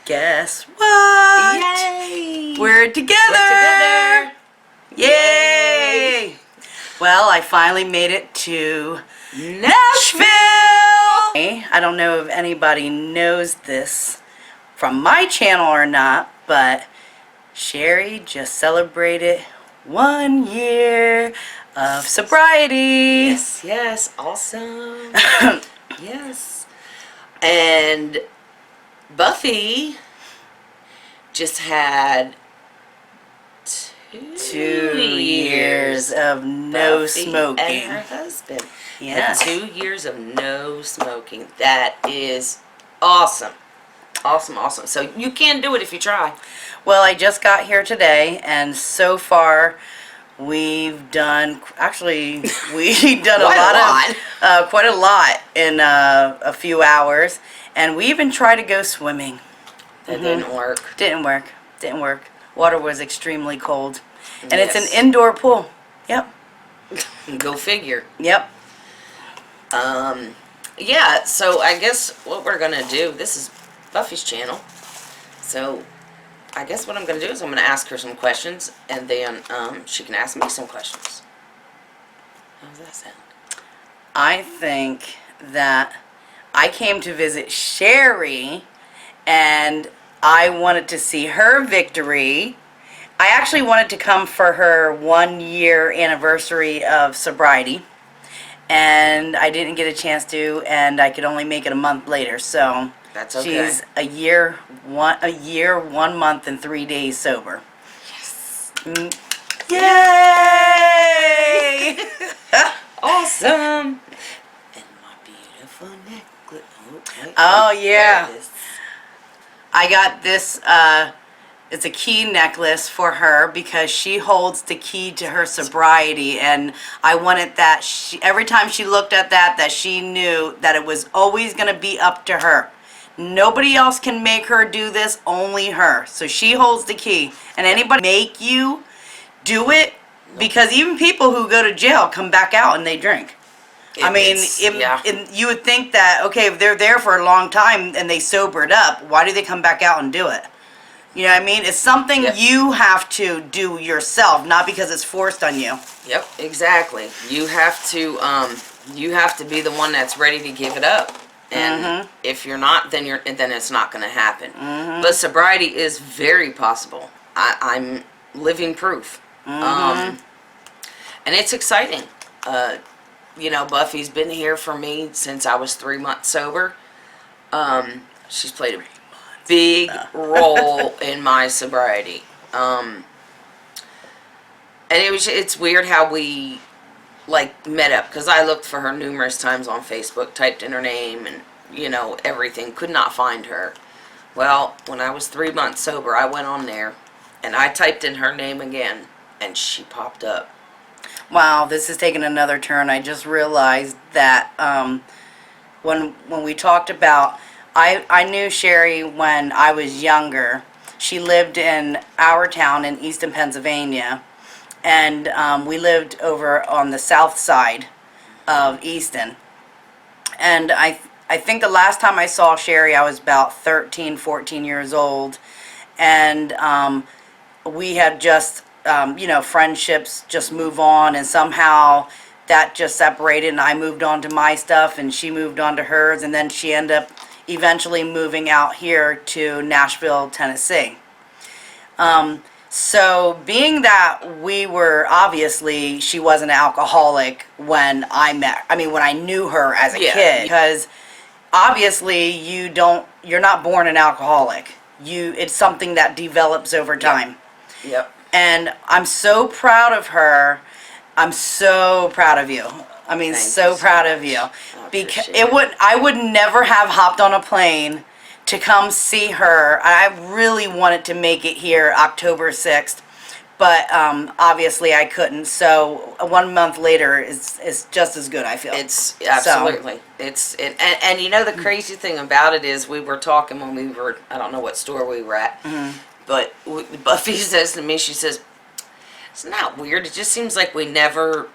Guess what? Yay! We're together! Yay! Well, I finally made it to Nashville! I don't know if anybody knows this from my channel or not, but Sherry just celebrated 1 year of sobriety. Yes, awesome. Yes. And Buffy just had 2 years of no Buffy smoking. and her husband. Yes. 2 years of no smoking. That is awesome. Awesome. So you can do it if you try. Well, I just got here today, and so far we've done, actually, we've done quite a lot in a few hours, and we even tried to go swimming. That didn't work. Didn't work. Water was extremely cold, and Yes. it's an indoor pool. Yep. Go figure. Yep. Yeah, so I guess what we're going to do, this is Buffy's channel, so I guess what I'm going to do is I'm going to ask her some questions, and then she can ask me some questions. How does that sound? I think that I came to visit Sherry, and I wanted to see her victory. I actually wanted to come for her 1 year anniversary of sobriety, and I didn't get a chance to, and I could only make it a month later. So That's okay. she's a year, 1 month, and 3 days sober. Yes. Yay! Awesome. And my beautiful necklace. Oh, yeah. There it is. I got this, it's a key necklace for her because she holds the key to her sobriety, and I wanted that every time she looked at that she knew that it was always going to be up to her. Nobody else can make her do this, only her. So she holds the key, and anybody make you do it, because even people who go to jail come back out and they drink. You would think that, okay, if they're there for a long time and they sobered up, why do they come back out and do it? You know what I mean? It's something you have to do yourself, not because it's forced on you. Yep, exactly. You have to be the one that's ready to give it up. And if you're not, then it's not going to happen. But sobriety is very possible. I'm living proof. And it's exciting. Buffy's been here for me since I was 3 months sober. She's played a big role in my sobriety. And it's weird how we met up, because I looked for her numerous times on Facebook, typed in her name and everything, could not find her. Well, when I was 3 months sober, I went on there and I typed in her name again, and she popped up. Wow, this is taking another turn. I just realized that when we talked about, I knew Sherry when I was younger. She lived in our town in Easton, Pennsylvania, and we lived over on the south side of Easton. And I think the last time I saw Sherry, I was about 13, 14 years old, and we had just friendships just move on, and somehow that just separated, and I moved on to my stuff and she moved on to hers, and then she ended up eventually moving out here to Nashville, Tennessee. So being that she was an alcoholic when when I knew her as a kid, because obviously you're not born an alcoholic. It's something that develops over time. Yep. And I'm so proud of her. I'm so proud of you. I mean, so proud of you. Because I would never have hopped on a plane to come see her. I really wanted to make it here October 6th, but obviously I couldn't. So 1 month later is just as good, I feel. It's absolutely. So. And the crazy thing about it is, we were talking when we were, I don't know what store we were at. But Buffy says to me, she says, "Isn't that weird? It just seems like we never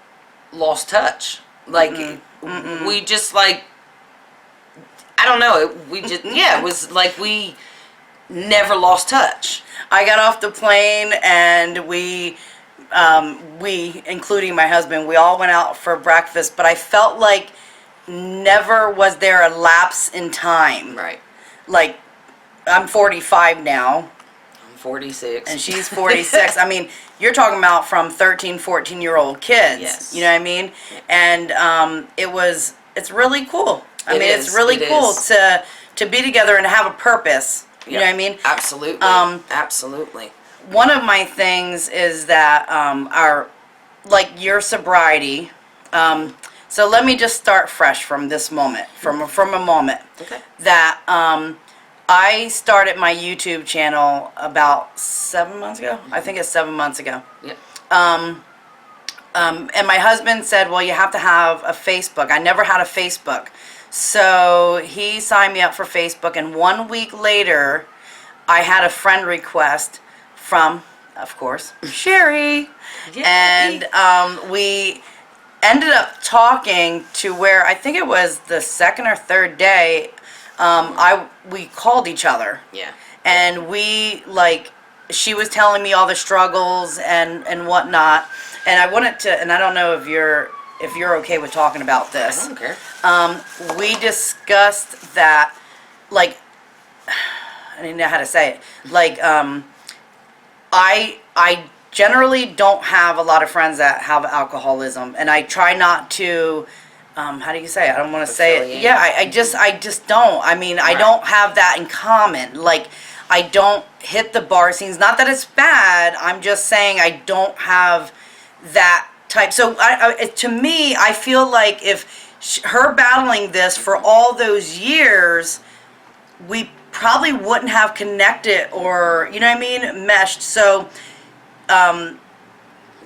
lost touch. We just I don't know. We just, it was like we never lost touch. I got off the plane and including my husband, we all went out for breakfast, but I felt like never was there a lapse in time. Right. Like, I'm 45 now. I'm 46. And she's 46. I mean, you're talking about from 13, 14-year-old kids. Yes. You know what I mean? And it's really cool. It's really cool to be together and have a purpose. You know what I mean? Absolutely. Absolutely. One of my things is that your sobriety. So let me just start fresh from this moment, from a moment. Okay. That I started my YouTube channel about 7 months ago. I think it's 7 months ago. Yep. And my husband said, well, you have to have a Facebook. I never had a Facebook. So he signed me up for Facebook, and 1 week later, I had a friend request from, of course, Sherry. Yay. And we ended up talking to where I think it was the second or third day, we called each other. Yeah. And she was telling me all the struggles and whatnot. And I wanted to, and I don't know if you're okay with talking about this. I don't care. We discussed that, I didn't know how to say it. I generally don't have a lot of friends that have alcoholism, and I try not to. How do you say it? I don't want to say it. Yeah, I just don't. I mean, I don't have that in common. I don't hit the bar scenes. Not that it's bad. I'm just saying I don't have that type. So to me, I feel like if her battling this for all those years, we probably wouldn't have connected or, you know what I mean, meshed. So, and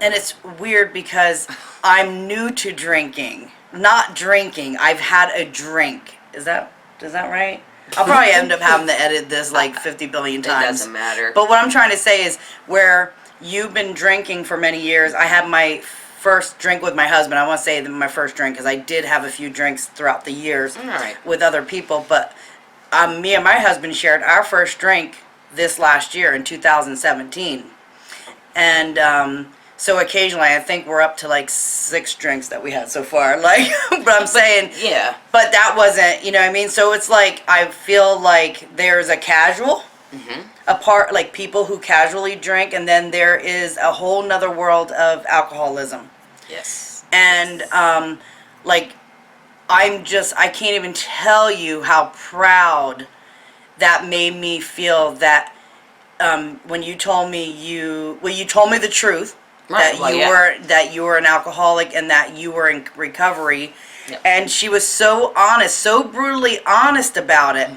it's weird because I'm new to drinking. Not drinking. I've had a drink. Is that right? I'll probably end up having to edit this 50 billion times. It doesn't matter. But what I'm trying to say is where you've been drinking for many years, I had my first drink with my husband. I want to say my first drink because I did have a few drinks throughout the years with other people. But me and my husband shared our first drink this last year in 2017. And so occasionally I think we're up to 6 drinks that we had so far. But I'm saying, yeah. But that wasn't, you know what I mean? So it's I feel like there's a casual, a part, people who casually drink, and then there is a whole nother world of alcoholism. Yes. And I can't even tell you how proud that made me feel that when you told me you told me the truth. Right. That you were an alcoholic and that you were in recovery. Yep. And she was so honest, so brutally honest about it.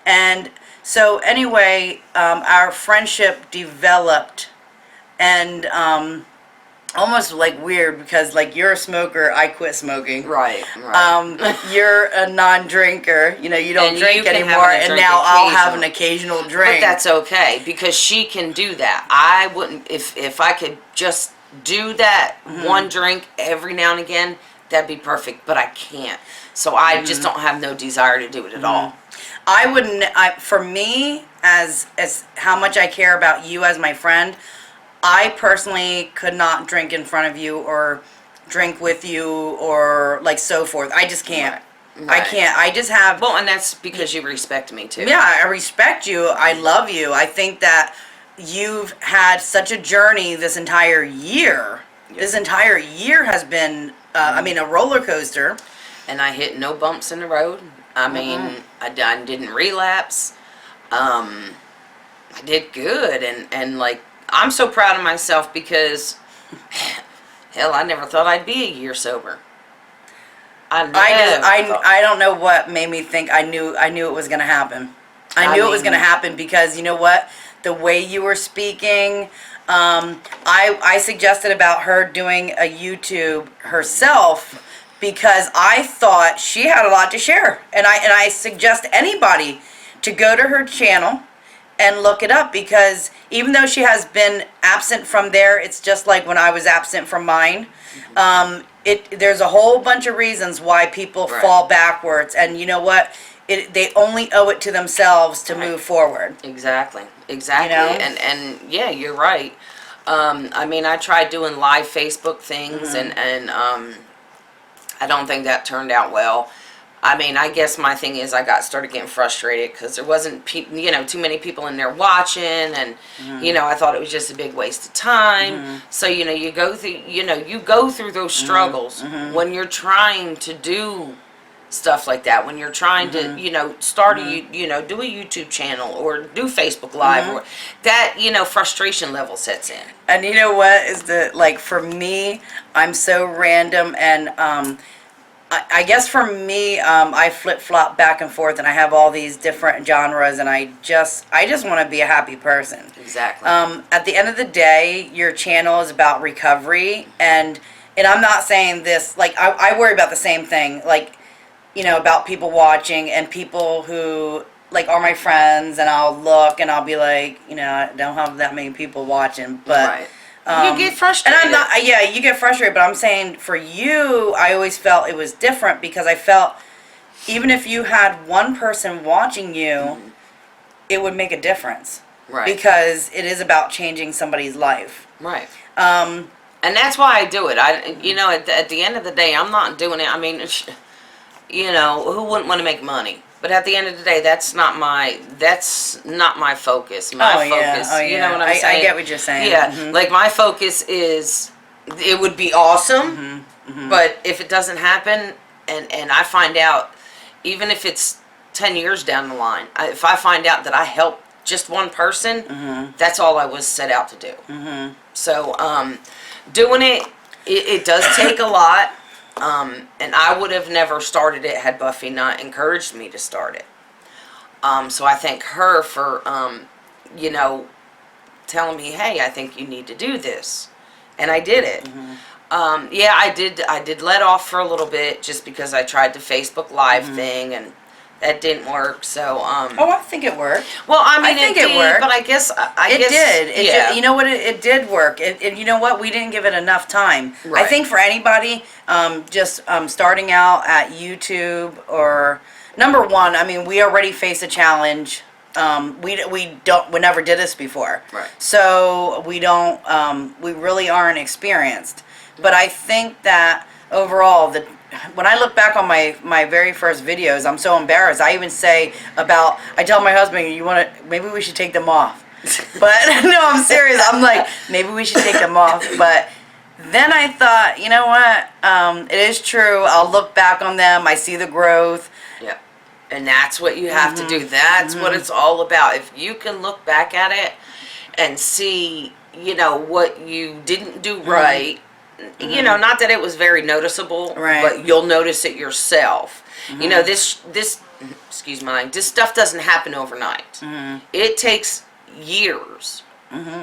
And so anyway, our friendship developed, and almost weird because you're a smoker, I quit smoking. Right. You're a non-drinker, you don't And drink you can anymore, have and now I'll have an occasional drink. But that's okay because she can do that. I wouldn't if I could just do that one drink every now and again, that'd be perfect, but I can't. So I just don't have no desire to do it at all. I wouldn't. For me, as how much I care about you as my friend, I personally could not drink in front of you or drink with you or so forth. I just can't. Right. I can't. I just have. Well, and that's because you respect me too. Yeah, I respect you. I love you. I think that you've had such a journey this entire year. Yep. This entire year has been, a roller coaster. And I hit no bumps in the road. I mean, I didn't relapse. I did good, and I'm so proud of myself because, hell, I never thought I'd be a year sober. I don't know what made me think I knew it was gonna happen. I knew it was gonna happen because you know what, the way you were speaking. I suggested about her doing a YouTube herself because I thought she had a lot to share, and I suggest anybody to go to her channel and look it up because even though she has been absent from there, it's just like when I was absent from mine. There's a whole bunch of reasons why people fall backwards, and you know what? they only owe it to themselves to move forward. Exactly. Exactly. You know? And yeah, you're right. I mean, I tried doing live Facebook things, and I don't think that turned out well. I mean, I guess my thing is I started getting frustrated because there wasn't too many people in there watching, and I thought it was just a big waste of time. So you go through those struggles when you're trying to do stuff like that, when you're trying to start do a YouTube channel or do Facebook Live, or that frustration level sets in. And you know what is for me, I'm so random, and I guess for me, I flip-flop back and forth, and I have all these different genres, and I just want to be a happy person. Exactly. At the end of the day, your channel is about recovery, and I'm not saying this, I worry about the same thing, about people watching and people who, are my friends, and I'll look, and I'll be like, I don't have that many people watching, but... Right. You get frustrated. And I'm not, you get frustrated, but I'm saying for you, I always felt it was different because I felt even if you had one person watching you, it would make a difference. Right. Because it is about changing somebody's life. Right. And that's why I do it. At the end of the day, I'm not doing it. I mean, who wouldn't want to make money? But at the end of the day, that's not my focus. My focus, you know what I'm saying? I get what you're saying. Yeah, my focus is, it would be awesome, but if it doesn't happen, and I find out, even if it's 10 years down the line, if I find out that I helped just one person, that's all I was set out to do. So, doing it does take a lot. And I would have never started it had Buffy not encouraged me to start it. So I thank her for, telling me, hey, I think you need to do this. And I did it. Yeah, I did let off for a little bit just because I tried the Facebook Live thing, and that didn't work. So, oh, I think it worked. Well, I mean, I think it it worked. But I guess It did. You know what? It did work. You know what? We didn't give it enough time. Right. I think for anybody just starting out at YouTube, or number one, I mean, we already face a challenge. We never did this before. Right. So we don't. We really aren't experienced. But I think that overall, when I look back on my very first videos, I'm so embarrassed. I even say I tell my husband, maybe we should take them off. But no, I'm serious. I'm like, maybe we should take them off. But then I thought, you know what? It is true. I'll look back on them. I see the growth. Yeah. And that's what you have to do. That's what it's all about. If you can look back at it and see, what you didn't do right, not that it was very noticeable, right, but you'll notice it yourself. This stuff doesn't happen overnight. It takes years.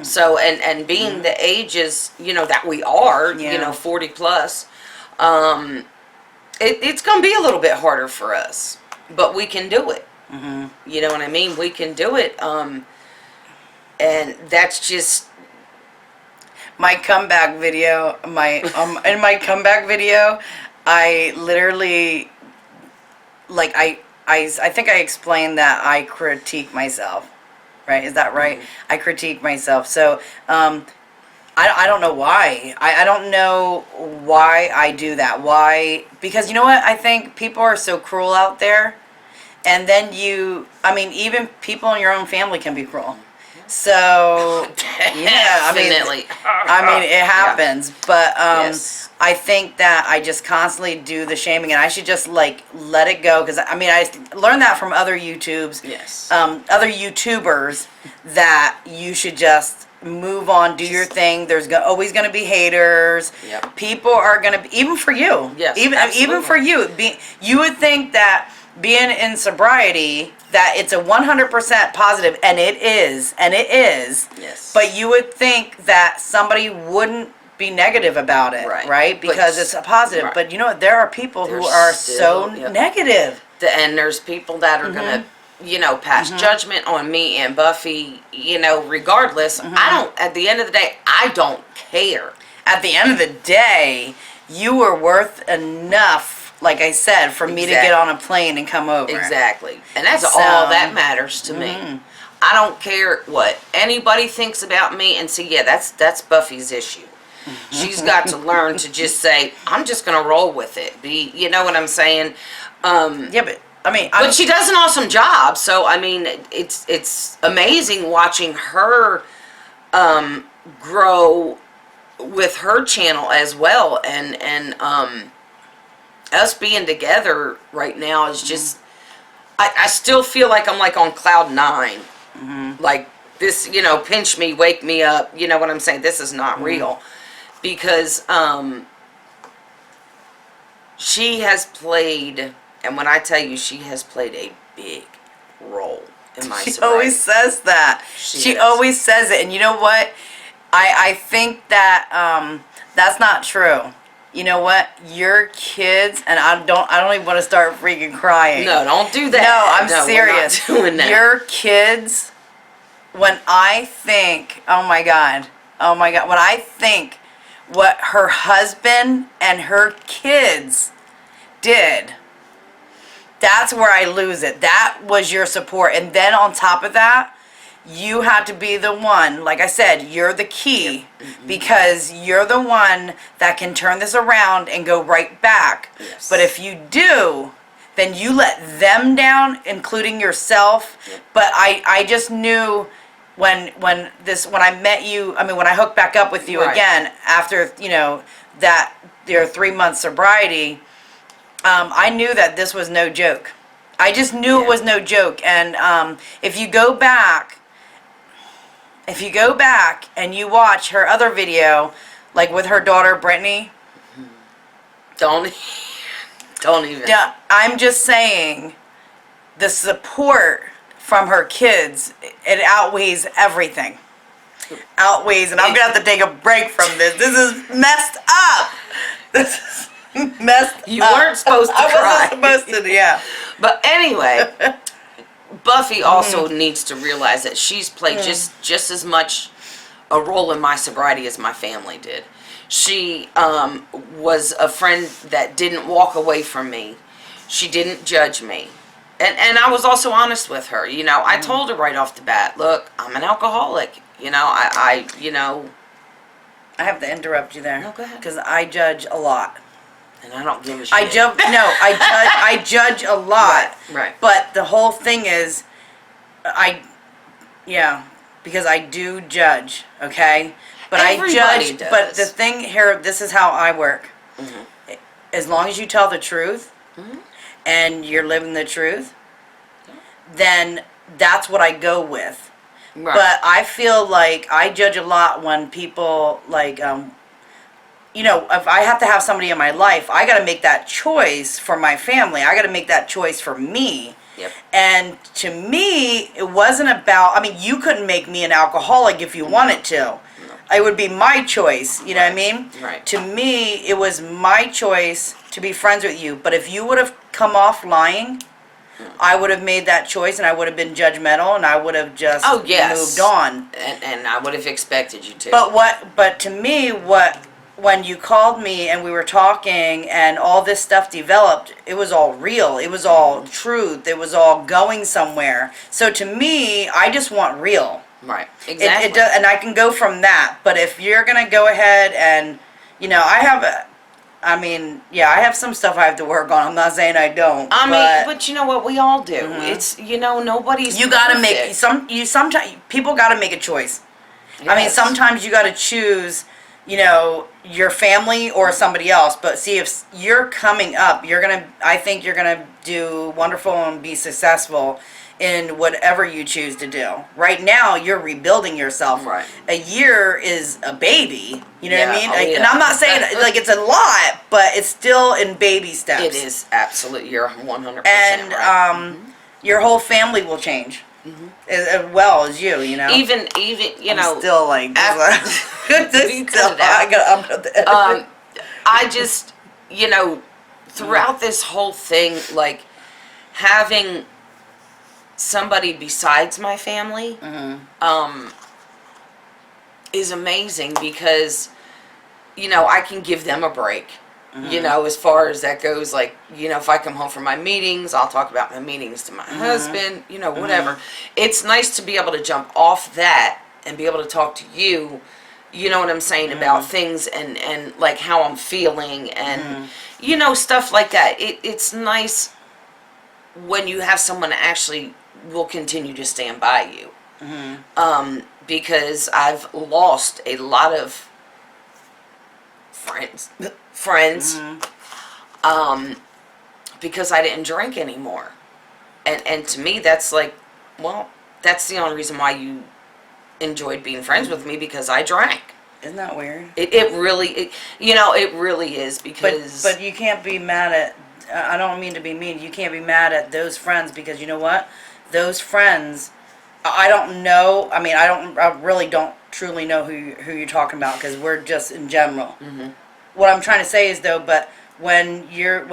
So, and being the ages, that we are, 40 plus, it's going to be a little bit harder for us, but we can do it. You know what I mean? We can do it. And that's just... My comeback video, in my comeback video, I literally, I think I explained that I critique myself, right? Is that right? I critique myself. So, I don't know why. I don't know why I do that. Why? Because you know what? I think people are so cruel out there. And then even people in your own family can be cruel. So, yeah, it happens. Yeah. But yes. I think that I just constantly do the shaming, and I should just let it go, because I learned that from other other YouTubers, that you should just move on, do your thing. There's always going to be haters. Yep. People are going to be, even for you. Yes, even for you. You would think that being in sobriety, that it's a 100% positive, and it is. Yes. But you would think that somebody wouldn't be negative about it, right? Because it's a positive. Right. But you know what? There are people who are so negative. And there's people that are going to, pass judgment on me and Buffy, regardless. At the end of the day, I don't care. At the end of the day, you were worth enough like I said, for me to get on a plane and come over. Exactly. And that's So- all that matters to me. I don't care what anybody thinks about me. And see, yeah, that's Buffy's issue. She's got to learn to just say, I'm just going to roll with it. You know what I'm saying? Yeah, but I mean, but she does an awesome job. So, I mean, it's amazing watching her grow with her channel as well. And us being together right now is just, I still feel like I'm like on cloud 9. Like this, you know, pinch me, wake me up. You know what I'm saying? This is not real. Because she has played, and when I tell you, she has played a big role in my She sobriety. always says that. She does. always says it. And you know what? I think that that's not true. You know what? Your kids, and I don't even want to start freaking crying. No, don't do that. No, I'm No, serious. we're not doing that. Your kids, when I think, oh my God, when I think what her husband and her kids did, that's where I lose it. That was your support. And then on top of that, you had to be the one, like I said, you're the key, because you're the one that can turn this around and go right back. Yes. But if you do, then you let them down, including yourself. But I just knew when I met you, I mean, when I hooked back up with you Right. again after, you know, that your 3-month sobriety, I knew that this was no joke. I just knew it was no joke. And if you go back and you watch her other video, like with her daughter Brittany, Don't even. yeah, I'm just saying, the support from her kids, it outweighs everything. Outweighs, and I'm gonna have to take a break from this. This is messed up. This is messed up. You weren't supposed to cry. I wasn't supposed to, yeah. But anyway, Buffy also needs to realize that she's played just as much a role in my sobriety as my family did. She was a friend that didn't walk away from me. She didn't judge me. And I was also honest with her. You know, I told her right off the bat, look, I'm an alcoholic. You know, I have to interrupt you there. No, go ahead. Because I judge a lot. And I don't give a shit. I judge a lot. Right. But the whole thing is, because I do judge, okay? But Everybody I judge, does. but the thing here, this is how I work. As long as you tell the truth, and you're living the truth, then that's what I go with. Right. But I feel like I judge a lot when people, like, you know, if I have to have somebody in my life, I got to make that choice for my family. I got to make that choice for me. Yep. And to me, it wasn't about, I mean, you couldn't make me an alcoholic if you wanted to. No. It would be my choice, you know what I mean? Right. To me, it was my choice to be friends with you. But if you would have come off lying, I would have made that choice, and I would have been judgmental, and I would have just moved on. And I would have expected you to. But to me, when you called me and we were talking and all this stuff developed, it was all real. It was all truth. It was all going somewhere. So to me, I just want real. Right. Exactly. And I can go from that. But if you're going to go ahead and, you know, I have some stuff I have to work on. I'm not saying I don't. But you know what? We all do. It's, you know, nobody's you got to perfect. sometimes people got to make a choice. Yes. I mean, sometimes you got to choose, you know, your family or somebody else. But see, if you're coming up, I think you're gonna do wonderful and be successful in whatever you choose to do. Right now, you're rebuilding yourself. Right. A year is a baby. You know what I mean? Oh, yeah. And I'm not saying like it's a lot, but it's still in baby steps. It is absolutely. You're 100% And right. your whole family will change. As well as you know. Even you I'm know. still like You cut it out. I just, you know, throughout this whole thing, like having somebody besides my family, is amazing because, you know, I can give them a break. You know, as far as that goes, like, you know, if I come home from my meetings, I'll talk about my meetings to my husband, you know, whatever. It's nice to be able to jump off that and be able to talk to you, you know what I'm saying, about things and like how I'm feeling and, you know, stuff like that. It's nice when you have someone that actually will continue to stand by you. Because I've lost a lot of friends, because I didn't drink anymore. And to me, that's like, well, that's the only reason why you enjoyed being friends with me, because I drank. Isn't that weird? It really, you know, it really is, because... But you can't be mad at, I don't mean to be mean, you can't be mad at those friends, because you know what? Those friends, I don't know, I mean, I really don't truly know who you're talking about, because we're just in general. What I'm trying to say is, though, but when your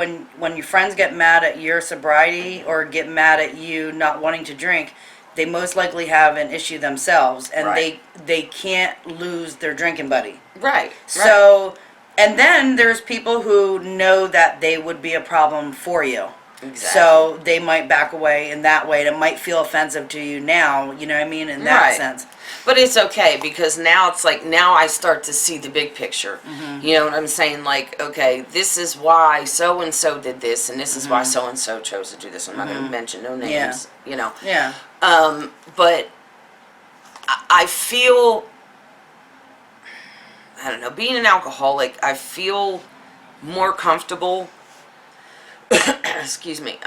friends get mad at your sobriety or get mad at you not wanting to drink, they most likely have an issue themselves, and they can't lose their drinking buddy. Right. So, and then there's people who know that they would be a problem for you. Exactly. So they might back away in that way. And it might feel offensive to you now, you know what I mean, in that sense. But it's okay, because now it's like, now I start to see the big picture. You know what I'm saying? Like, okay, this is why so-and-so did this, and this is why so-and-so chose to do this. I'm not going to mention no names, you know. Yeah. But I feel, I don't know, being an alcoholic, I feel more comfortable, excuse me,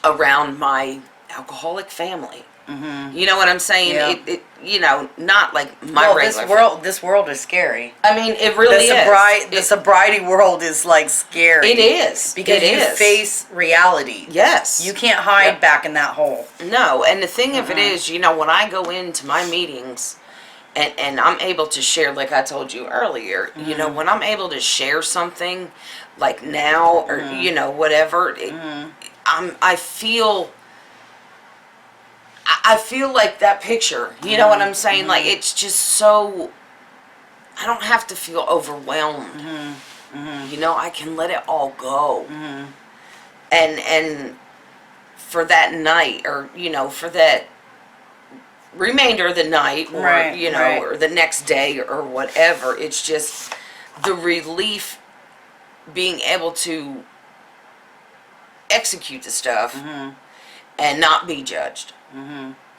around my alcoholic family. You know what I'm saying? Yeah. It you know, not like my regular. This world is scary. I mean, it really is. The sobriety world is like scary. It is, because you face reality. Yes, you can't hide back in that hole. No, and the thing of it is, you know, when I go into my meetings, and I'm able to share, like I told you earlier, you know, when I'm able to share something, like now or you know whatever, I feel like that picture, you know what I'm saying? Like, it's just so, I don't have to feel overwhelmed. You know, I can let it all go. And for that night, or, you know, for that remainder of the night, or, you know, or the next day, or whatever, it's just the relief being able to execute the stuff and not be judged.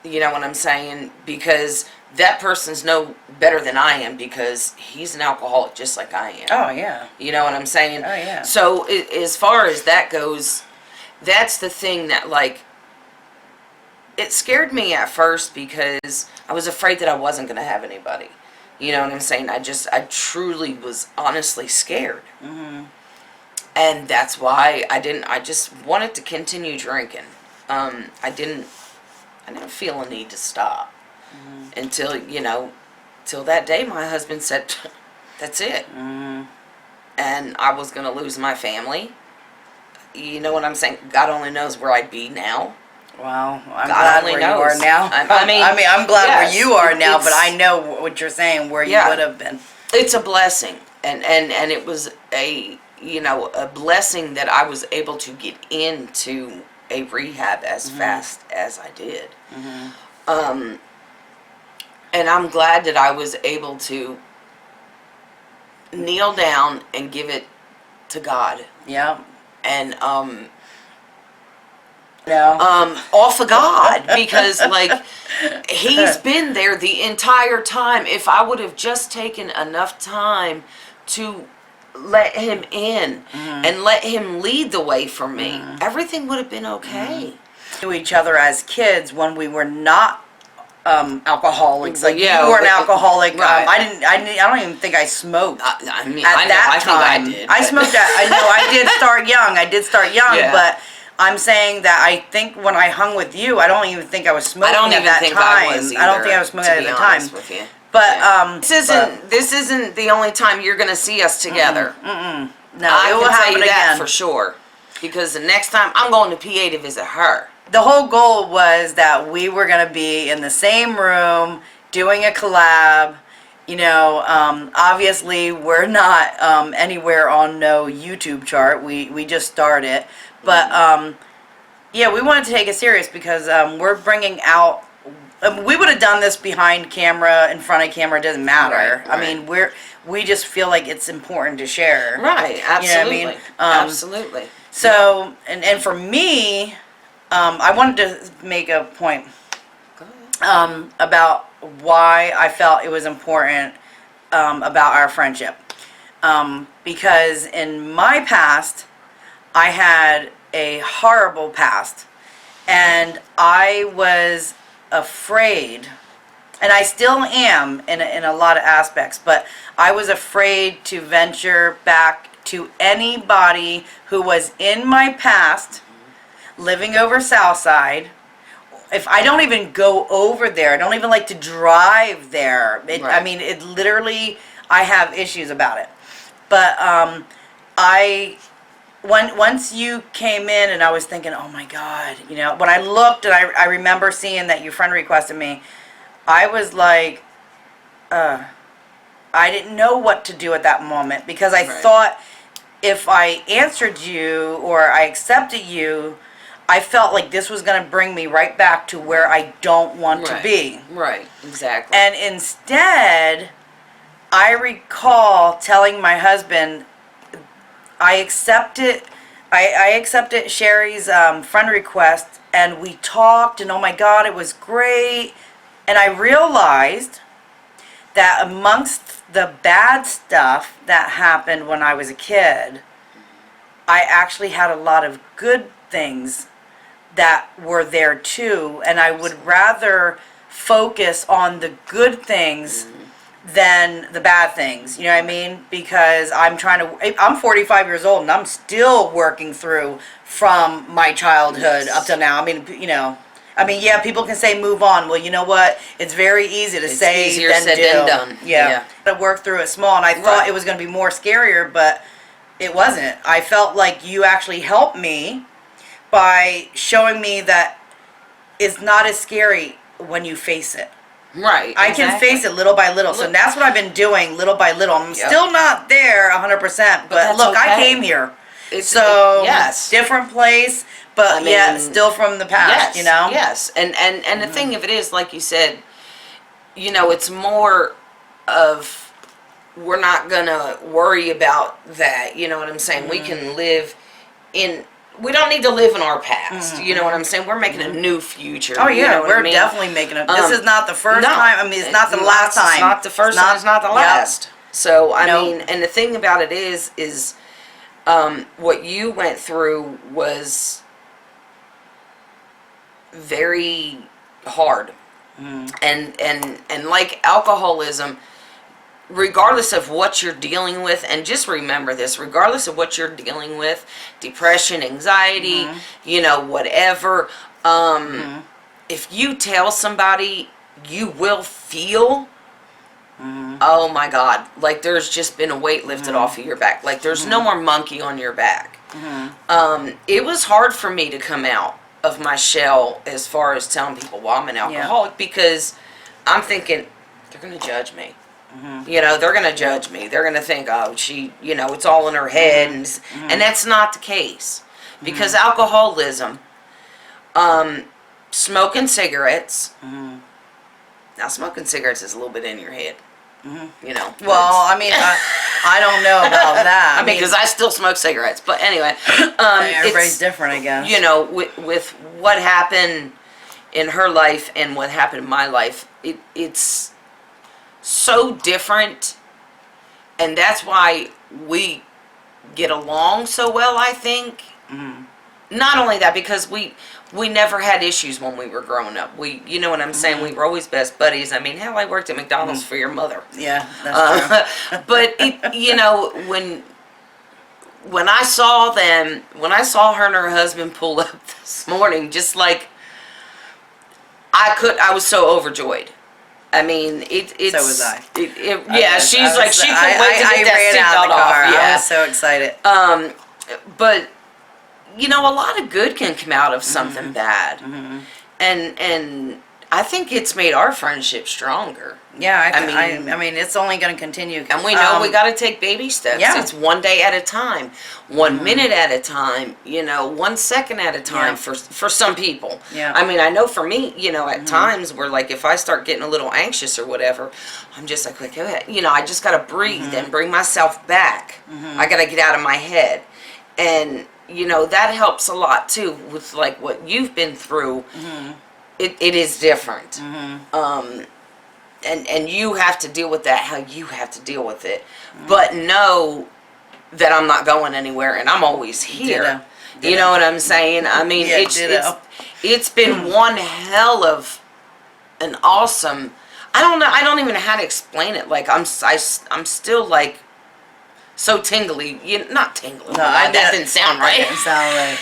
You know what I'm saying? Because that person's no better than I am, because he's an alcoholic just like I am. Oh, yeah. You know what I'm saying? Oh, yeah. So as far as that goes, that's the thing that, like, it scared me at first, because I was afraid that I wasn't going to have anybody. You know what I'm saying? I truly was honestly scared. And that's why I just wanted to continue drinking. I didn't feel a need to stop until, you know, till that day my husband said, that's it. And I was going to lose my family. You know what I'm saying? God only knows where I'd be now. Wow, I'm glad where you are now. I mean, I'm glad where you are now, but I it's, know what you're saying, where you would have been. It's a blessing, and it was a, you know, a blessing that I was able to get into a rehab as fast as I did. And I'm glad that I was able to kneel down and give it to God. Yeah. And off of God, because, like, he's been there the entire time. If I would have just taken enough time to let him in and let him lead the way for me, everything would have been okay. To each other as kids when we were not alcoholics. Like, yeah, you were an alcoholic. Right. I don't even think I smoked. I mean, at that time. I think I did. I smoked I know I did start young. Yeah. But I'm saying that I think when I hung with you, I don't even think I was smoking at that time. I was either, I don't think I was smoking at the time. With you. But this isn't the only time you're going to see us together. No, I it will can tell happen you that again for sure. Because the next time I'm going to PA to visit her. The whole goal was that we were going to be in the same room doing a collab, Obviously we're not anywhere on no YouTube chart. We just started, but yeah, we wanted to take it serious because we're bringing out. We would have done this behind camera, in front of camera. It doesn't matter. Right, I mean, we just feel like it's important to share. Right. Absolutely. You know what Absolutely. So, and for me, I wanted to make a point Go ahead. about why I felt it was important about our friendship. Because in my past, I had a horrible past, and I was afraid, and I still am in a lot of aspects, but I was afraid to venture back to anybody who was in my past living over Southside. If I don't even go over there, I don't even like to drive there. I Right. mean, it literally, I have issues about it. But once you came in, and I was thinking, oh my God, when I looked and I remember seeing that your friend requested me, I was like, I didn't know what to do at that moment, because I Right. thought if I answered you or I accepted you, I felt like this was going to bring me right back to where I don't want to Right. be. Right. Exactly. And instead, I recall telling my husband, I accepted Sherry's friend request, and we talked, and oh my God, it was great. And I realized that amongst the bad stuff that happened when I was a kid, I actually had a lot of good things that were there too, and I would rather focus on the good things than the bad things. You know what I mean? Because I'm 45 years old, and I'm still working through from my childhood Yes. up till now. Yeah, people can say move on. Well, you know what? It's very easy to say easier than said do. than done. Yeah. I worked through it small, and I thought Right. it was going to be more scarier, but it wasn't. I felt like you actually helped me by showing me that it's not as scary when you face it. Right. I can face it little by little. So Look- that's what I've been doing little by little. I'm Yep. still not there 100%, but that's look, I okay. came here. It's Yes. Different place, but I yeah, mean, still from the past, Yes. Yes. And the thing of it is, like you said, it's more of, we're not gonna worry about that. You know what I'm saying? We can live we don't need to live in our past. You know what I'm saying? We're making a new future. Oh yeah, you know what we're I mean? definitely making it. This is not the first no, time. I mean, it's not the last time. It's not the first It's and it's not the yep. last. So I Nope. mean, and the thing about it is what you went through was very hard. And like alcoholism, regardless of what you're dealing with, and just remember this, regardless of what you're dealing with, depression, anxiety, whatever, if you tell somebody, you will feel, oh my God, like there's just been a weight lifted off of your back. Like there's no more monkey on your back. It was hard for me to come out of my shell as far as telling people, well, I'm an alcoholic, because I'm thinking, they're going to judge me. They're going to judge me. They're going to think, oh, she, it's all in her head. And that's not the case. Because alcoholism, smoking cigarettes, now smoking cigarettes is a little bit in your head. Well, I mean, I don't know about that. I mean, because I still smoke cigarettes. But anyway. Everybody's different, I guess. With what happened in her life and what happened in my life, it's so different, and that's why we get along so well, I think. Not only that, because we never had issues when we were growing up. You know what I'm saying? We were always best buddies. I mean, hell, I worked at McDonald's for your mother. Yeah, that's true. But when I saw her and her husband pull up this morning, just like I was so overjoyed. I mean, it's. So was I. She couldn't wait to get that seatbelt off. Yeah, I was so excited. But a lot of good can come out of something bad, and I think it's made our friendship stronger. Yeah, I mean, it's only going to continue. And we know we got to take baby steps. Yeah. It's one day at a time, 1 minute at a time, 1 second at a time for some people. Yeah. I mean, I know for me, at times where like if I start getting a little anxious or whatever, I'm just like I just got to breathe and bring myself back. I got to get out of my head. And, that helps a lot too with like what you've been through. It is different. And you have to deal with that how you have to deal with it. But know that I'm not going anywhere and I'm always here. Ditto. You know what I'm saying? I mean, Yeah, it's been one hell of an awesome, I don't even know how to explain it. Like I'm still like so tingly. Not tingly. No, that didn't sound right. That didn't sound right.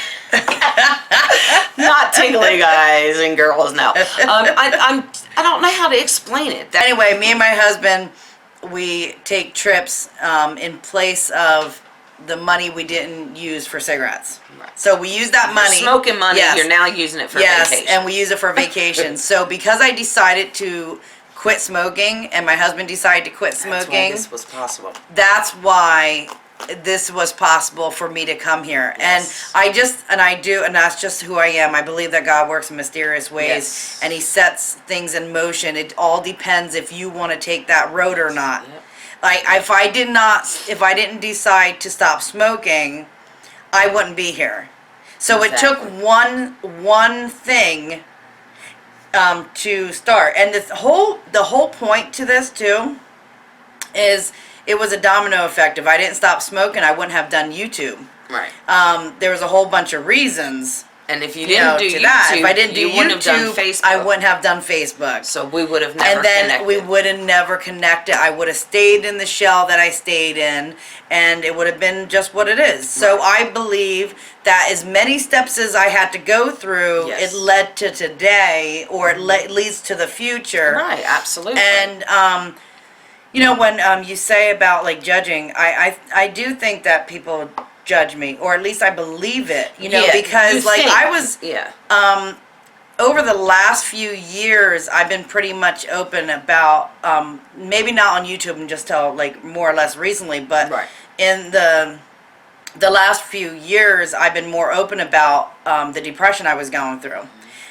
Not tingly, guys and girls. No, I don't know how to explain it. Anyway, me and my husband, we take trips in place of the money we didn't use for cigarettes. Right. So we use that money. Smoking money. Yes. You're now using it for yes, vacation. and we use it for vacation. So because I decided to quit smoking, and my husband decided to quit smoking, That's why this was possible. That's why this was possible for me to come here. Yes. And and that's just who I am. I believe that God works in mysterious ways, Yes. and he sets things in motion. It all depends if you want to take that road or not. Yep. Like if I didn't decide to stop smoking, I wouldn't be here. So Exactly. it took one thing to start. And the whole point to this too is it was a domino effect. If I didn't stop smoking, I wouldn't have done YouTube. Right. There was a whole bunch of reasons. And if you didn't do to YouTube, that. If I didn't do you wouldn't have done YouTube, Facebook. I wouldn't have done Facebook. So we would have never And then connected. we would have never connected. I would have stayed in the shell that I stayed in, and it would have been just what it is. So I believe that as many steps as I had to go through, Yes. it led to today, or it leads to the future. Right, absolutely. And when you say about like judging, I do think that people judge me, or at least I believe it. Yeah, because you like think. I was over the last few years, I've been pretty much open about, maybe not on YouTube and just till like more or less recently, but Right. in the last few years, I've been more open about the depression I was going through.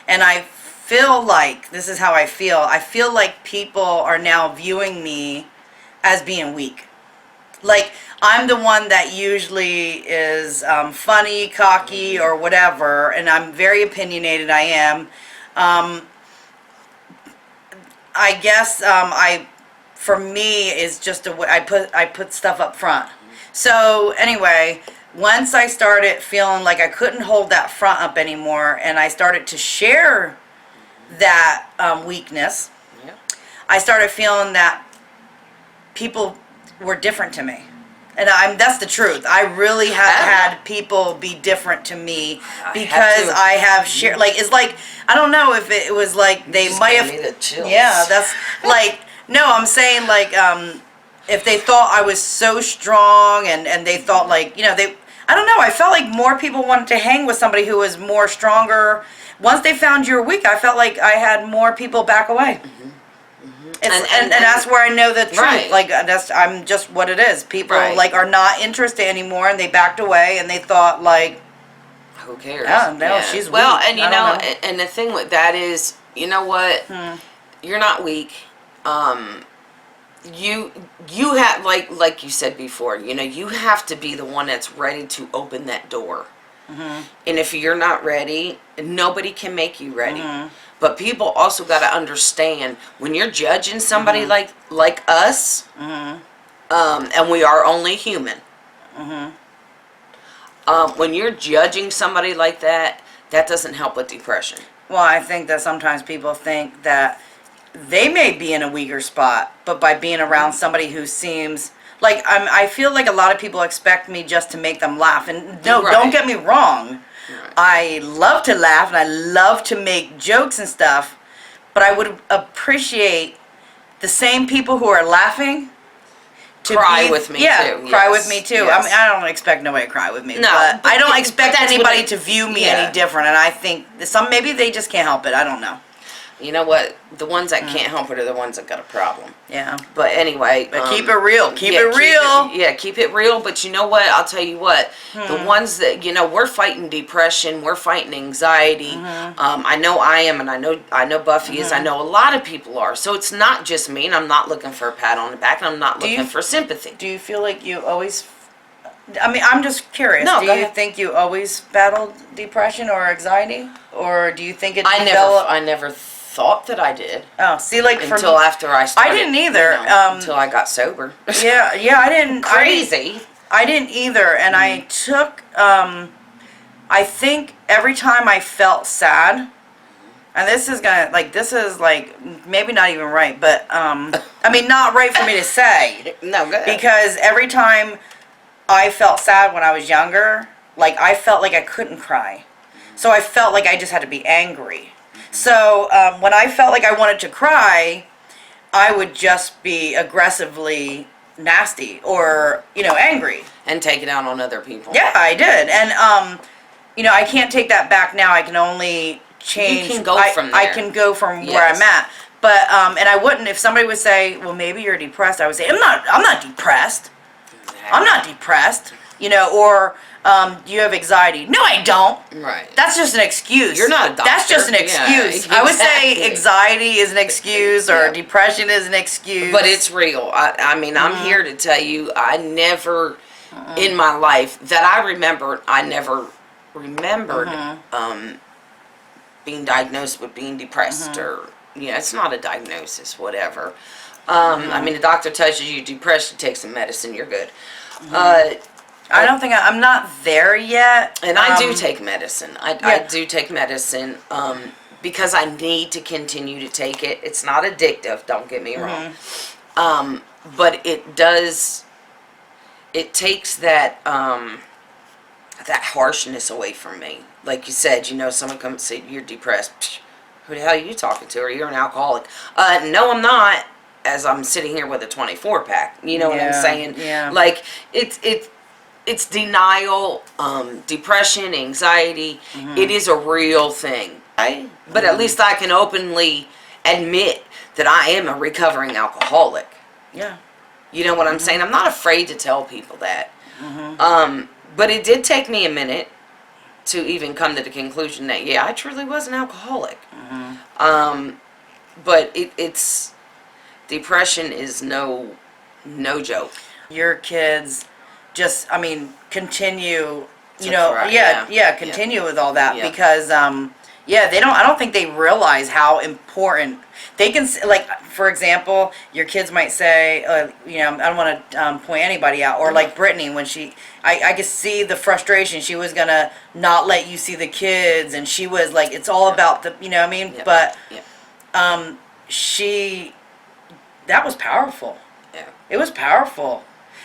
And I feel like, this is how I feel like people are now viewing me as being weak. Like, I'm the one that usually is funny, cocky, or whatever, and I'm very opinionated, I am. I guess for me, is just a way, I put stuff up front. So, anyway, once I started feeling like I couldn't hold that front up anymore, and I started to share that weakness, Yeah. I started feeling that people were different to me. And that's the truth. I really have had people be different to me because I have shared, like, it's like, I don't know if it was like they just might gave have, me the chills. yeah, that's like, no, I'm saying like, if they thought I was so strong and they thought like, I don't know, I felt like more people wanted to hang with somebody who was more stronger. Once they found you were weak, I felt like I had more people back away. And that's where I know the truth. Right. Like I'm just what it is. People Right. like are not interested anymore, and they backed away, and they thought like, Who cares? oh no, she's weak. Well, and I don't know. and the thing with that is, you know what? You're not weak. You have like you said before. You have to be the one that's ready to open that door. And if you're not ready, nobody can make you ready. But people also got to understand when you're judging somebody like us, and we are only human. When you're judging somebody like that, that doesn't help with depression. Well, I think that sometimes people think that they may be in a weaker spot, but by being around somebody who seems like I feel like a lot of people expect me just to make them laugh. And no, Right. don't get me wrong. Right. I love to laugh and I love to make jokes and stuff, but I would appreciate the same people who are laughing to Cry with me, too. cry Yes. with me too. Yes. I mean, I don't expect nobody to cry with me, No, but I don't but expect that's what anybody it- to view me yeah. any different. And I think maybe they just can't help it. I don't know. you know what? The ones that can't help it are the ones that got a problem. Yeah. But anyway. But keep it real. Keep it real. Keep it real. But you know what? I'll tell you what. The ones that, we're fighting depression. We're fighting anxiety. I know I am, and I know Buffy is. I know a lot of people are. So it's not just me, and I'm not looking for a pat on the back, and I'm not looking for sympathy. Do you feel like you always... I mean, I'm just curious. No, do you think you always battled depression or anxiety? Or do you think it developed... I never thought that I did. Oh, see, like for until after I started. I didn't either. Until I got sober. Yeah, I didn't. Crazy. I didn't either, and I took. I think every time I felt sad, and this is maybe not even right, but I mean not right for me to say. No, good. Because every time I felt sad when I was younger, like I felt like I couldn't cry, so I felt like I just had to be angry. So when I felt like I wanted to cry, I would just be aggressively nasty or, angry. And take it out on other people. Yeah, I did. And, I can't take that back now. I can only change. You can go from there. I can go from where I'm at. But, and I wouldn't, if somebody would say, well, maybe you're depressed, I would say, I'm not depressed. I'm not depressed. Or... do you have anxiety? No, I don't. Right. That's just an excuse. You're not a doctor. That's just an excuse. Yeah, I would say anxiety is an excuse or depression is an excuse. But it's real. I mean, I'm here to tell you, I never, in my life, that I never remembered being diagnosed with being depressed or, it's not a diagnosis, whatever. I mean, the doctor tells you you're depressed, you take some medicine, you're good. I don't think I'm not there yet. And I do take medicine. I do take medicine because I need to continue to take it. It's not addictive, don't get me wrong. But it does, it takes that that harshness away from me. Like you said, someone comes and say, you're depressed. Psh, who the hell are you talking to? Or you're an alcoholic. No, I'm not, as I'm sitting here with a 24-pack. You know what I'm saying? Yeah. Like, it's denial, depression, anxiety. It is a real thing. But at least I can openly admit that I am a recovering alcoholic. Yeah. You know what I'm saying? I'm not afraid to tell people that. But it did take me a minute to even come to the conclusion that, I truly was an alcoholic. But it's depression is no joke. Your kids just, continue, continue with all that because, I don't think they realize how important they can, like, for example, your kids might say, I don't want to point anybody out, or like Brittany, when I could see the frustration. She was going to not let you see the kids, and she was like, it's all about the, but that was powerful. Yeah. It was powerful.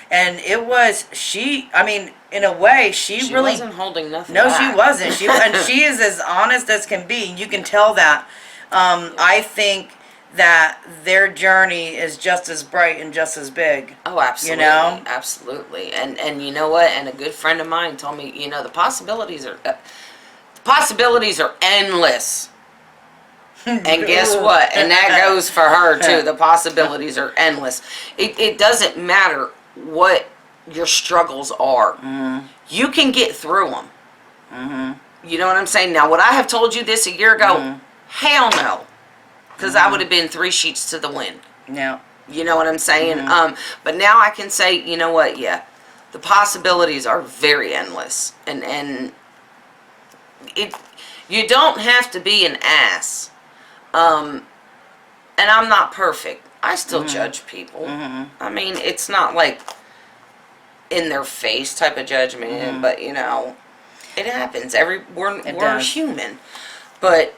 And it was, in a way, she really wasn't holding nothing No, back. she wasn't. And she is as honest as can be. You can tell that. I think that their journey is just as bright and just as big. Oh, absolutely. Absolutely. And you know what? And a good friend of mine told me, the possibilities are endless. And guess what? And that goes for her too. The possibilities are endless. It doesn't matter what your struggles are. You can get through them. You know what I'm saying? Now, would I have told you this a year ago? Hell no. Because I would have been 3 sheets to the wind. Yeah. You know what I'm saying? But now I can say, you know what? Yeah. The possibilities are very endless. And you don't have to be an ass. And I'm not perfect. I still judge people. I mean, it's not like in their face type of judgment, but it happens. We're human. But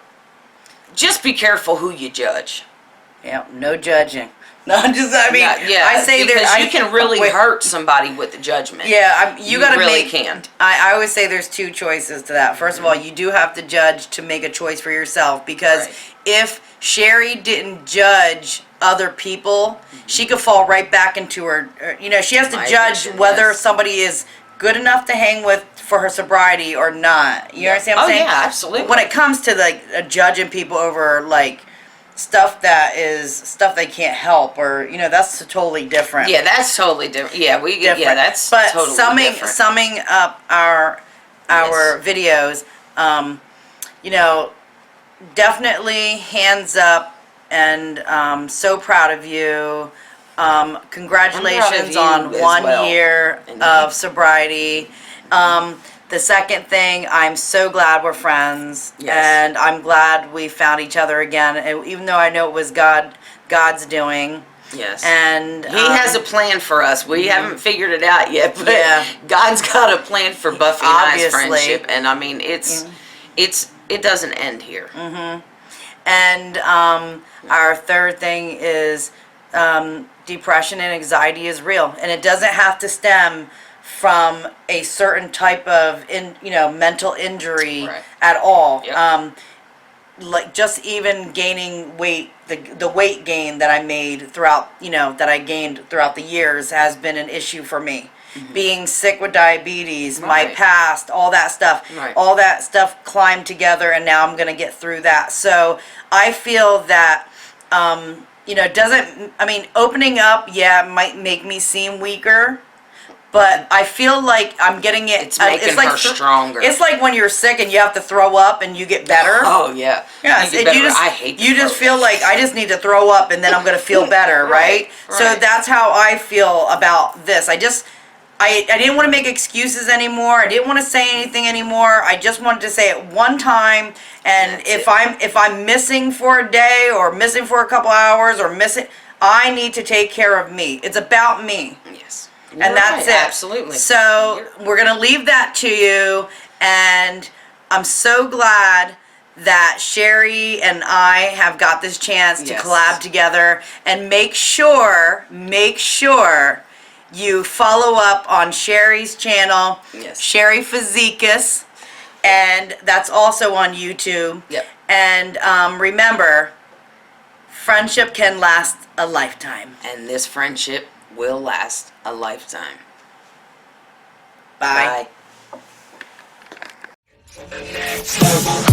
just be careful who you judge. Yeah, no judging. No, I say because you can really hurt somebody with the judgment. Yeah, you got to really make. Can. I always say there's 2 choices to that. First of all, you do have to judge to make a choice for yourself, because if Sherry didn't judge other people, she could fall right back into her. She has to judge whether somebody is good enough to hang with for her sobriety or not. You understand what I'm saying? Yeah, absolutely. When it comes to like judging people over like stuff they can't help, or that's totally different. Yeah, that's totally different. Yeah, yeah, that's but totally different. Summing up our videos, definitely hands up, and so proud of you. Congratulations on as 1 well. year of sobriety. The second thing, I'm so glad we're friends, Yes. and I'm glad we found each other again. And even though I know it was God's doing. Yes. And He has a plan for us. We haven't figured it out yet, but Yeah. God's got a plan for Buffy and I's Obviously. friendship, and I mean it doesn't end here. And our third thing is depression and anxiety is real, and it doesn't have to stem from a certain type of mental injury Right. at all. Yep. Like just even gaining weight, the weight gain that I made throughout that I gained throughout the years has been an issue for me. Being sick with diabetes, my Right. past, all that stuff, Right. all that stuff climbed together, and now I'm gonna get through that. So I feel that opening up, might make me seem weaker, but I feel like I'm getting it. It's making her stronger. It's like when you're sick and you have to throw up and you get better. Oh yeah. Yes, You and get you better. just I hate to you just throw feel up. like I just need to throw up and then I'm gonna feel better, right? So right. that's how I feel about this. I didn't want to make excuses anymore. I didn't want to say anything anymore. I just wanted to say it one time. And That's if I'm missing for a day or missing for a couple hours or missing, I need to take care of me. It's about me. Yes. And that's it. Absolutely. So we're going to leave that to you. And I'm so glad that Sherry and I have got this chance to Yes. collab together. And make sure you follow up on Sherry's channel, Yes. Sherry Physicus, and that's also on YouTube. Yep. And remember, friendship can last a lifetime. And this friendship will last a lifetime. Bye. Bye.